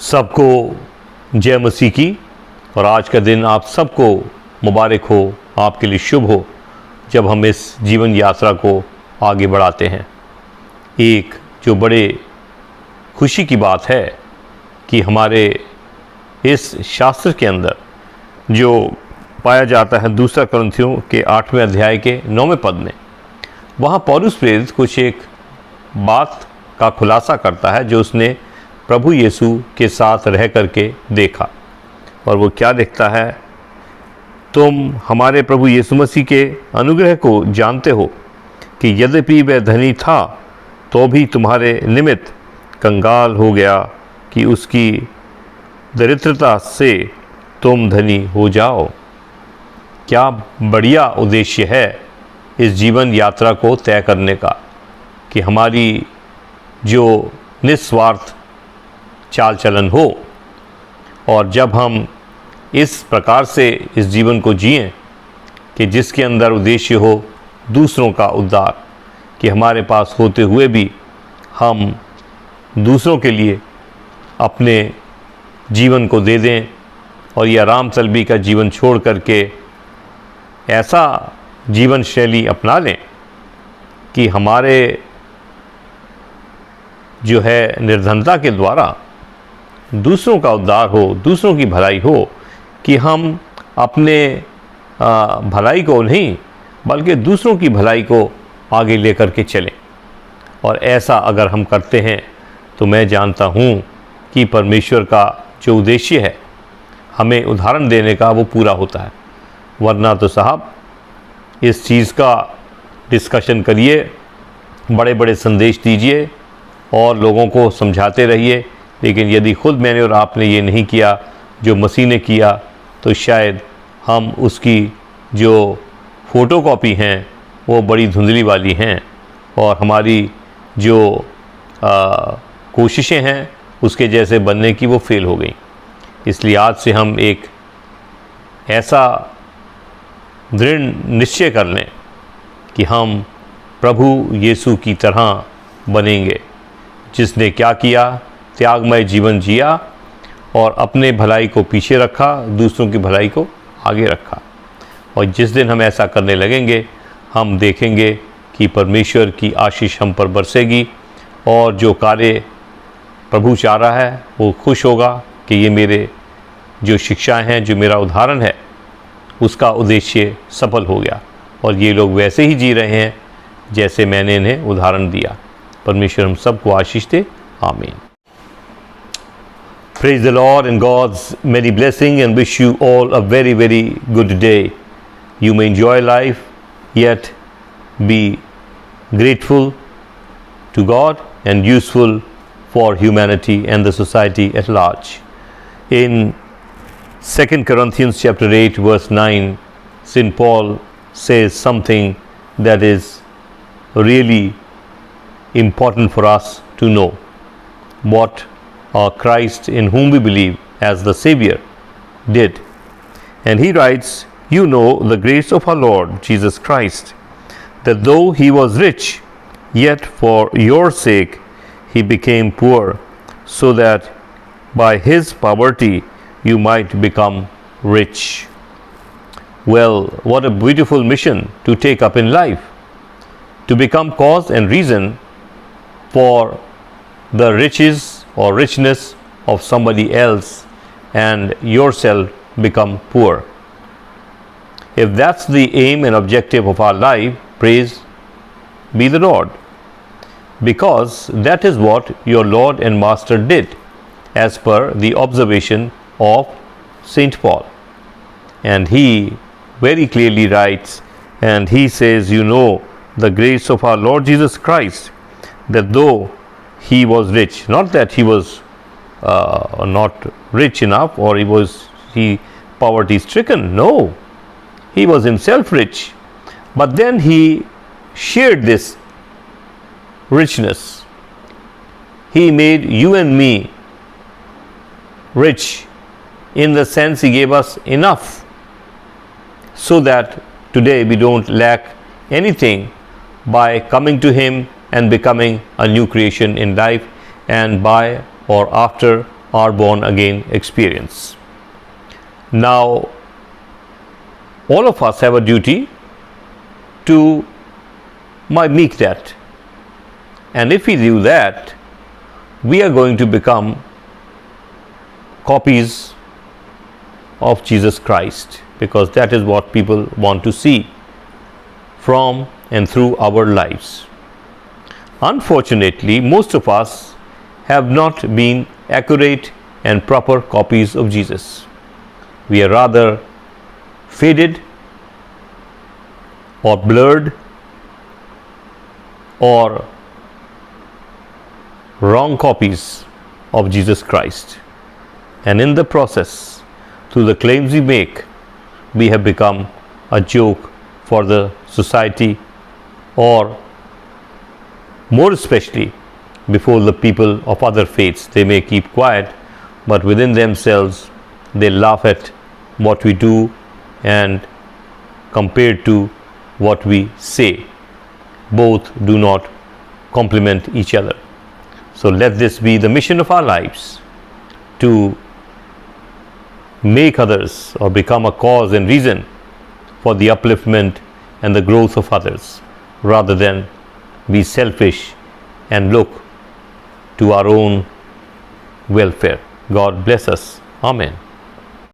सबको जय मसीह की। और आज का दिन आप सबको मुबारक हो, आपके लिए शुभ हो जब हम इस जीवन यात्रा को आगे बढ़ाते हैं। एक जो बड़े खुशी की बात है कि हमारे इस शास्त्र के अंदर जो पाया जाता है 2 कुरिन्थियों के 8वें अध्याय के 9वें पद में, वहाँ पौलुस प्रेरित कुछ एक बात का खुलासा करता है जो उसने प्रभु यीशु के साथ रह करके देखा। और वो क्या देखता है? तुम हमारे प्रभु यीशु मसीह के अनुग्रह को जानते हो कि यद्यपि वह धनी था तो भी तुम्हारे निमित्त कंगाल हो गया कि उसकी दरिद्रता से तुम धनी हो जाओ। क्या बढ़िया उद्देश्य है इस जीवन यात्रा को तय करने का कि हमारी जो निस्वार्थ चाल चलन हो, और जब हम इस प्रकार से इस जीवन को जिएं कि जिसके अंदर उद्देश्य हो दूसरों का उद्धार, कि हमारे पास होते हुए भी हम दूसरों के लिए अपने जीवन को दे दें और ये आराम तलबी का जीवन छोड़ करके ऐसा जीवन शैली अपना लें कि हमारे जो है निर्धनता के द्वारा दूसरों का उद्धार हो, दूसरों की भलाई हो, कि हम अपने भलाई को नहीं बल्कि दूसरों की भलाई को आगे लेकर के चलें। और ऐसा अगर हम करते हैं तो मैं जानता हूँ कि परमेश्वर का जो उद्देश्य है हमें उदाहरण देने का वो पूरा होता है। वरना तो साहब इस चीज़ का डिस्कशन करिए, बड़े बड़े संदेश दीजिए और लोगों को समझाते रहिए, लेकिन यदि खुद मैंने और आपने ये नहीं किया जो मसीह ने किया तो शायद हम उसकी जो फ़ोटोकॉपी हैं वो बड़ी धुंधली वाली हैं और हमारी जो कोशिशें हैं उसके जैसे बनने की वो फेल हो गई। इसलिए आज से हम एक ऐसा दृढ़ निश्चय कर लें कि हम प्रभु यीशु की तरह बनेंगे, जिसने क्या किया, त्यागमय जीवन जिया और अपने भलाई को पीछे रखा, दूसरों की भलाई को आगे रखा। और जिस दिन हम ऐसा करने लगेंगे हम देखेंगे कि परमेश्वर की आशीष हम पर बरसेगी और जो कार्य प्रभु चाह रहा है वो खुश होगा कि ये मेरे जो शिक्षाएं हैं, जो मेरा उदाहरण है, उसका उद्देश्य सफल हो गया और ये लोग वैसे ही जी रहे हैं जैसे मैंने इन्हें उदाहरण दिया। परमेश्वर हम सबको आशीष दे। आमीन। Praise the Lord and God's many blessings, and wish you all a very, very good day. You may enjoy life, yet be grateful to God and useful for humanity and the society at large. In 2 Corinthians chapter 8 verse 9, St. Paul says something that is really important for us to know. What Christ, in whom we believe as the Savior, did. And he writes, "You know the grace of our Lord Jesus Christ, that though he was rich, yet for your sake he became poor, so that by his poverty you might become rich." Well, what a beautiful mission to take up in life, to become cause and reason for the riches or richness of somebody else and yourself become poor. If that's the aim and objective of our life, praise be the Lord, because that is what your Lord and Master did as per the observation of St. Paul. And he very clearly writes, and he says, "You know the grace of our Lord Jesus Christ, that though he was rich," not that he was not rich enough or he poverty stricken, no, he was himself rich, but then he shared this richness. He made you and me rich in the sense he gave us enough so that today we don't lack anything by coming to him and becoming a new creation in life and by or after our born again experience. Now, all of us have a duty to mimic that. And if we do that, we are going to become copies of Jesus Christ, because that is what people want to see from and through our lives. Unfortunately, most of us have not been accurate and proper copies of Jesus. We are rather faded or blurred or wrong copies of Jesus Christ. And in the process, through the claims we make, we have become a joke for the society, or more especially before the people of other faiths. They may keep quiet, but within themselves they laugh at what we do and compared to what we say, both do not complement each other. So let this be the mission of our lives, to make others or become a cause and reason for the upliftment and the growth of others, rather than be selfish and look to our own welfare. God bless us. Amen.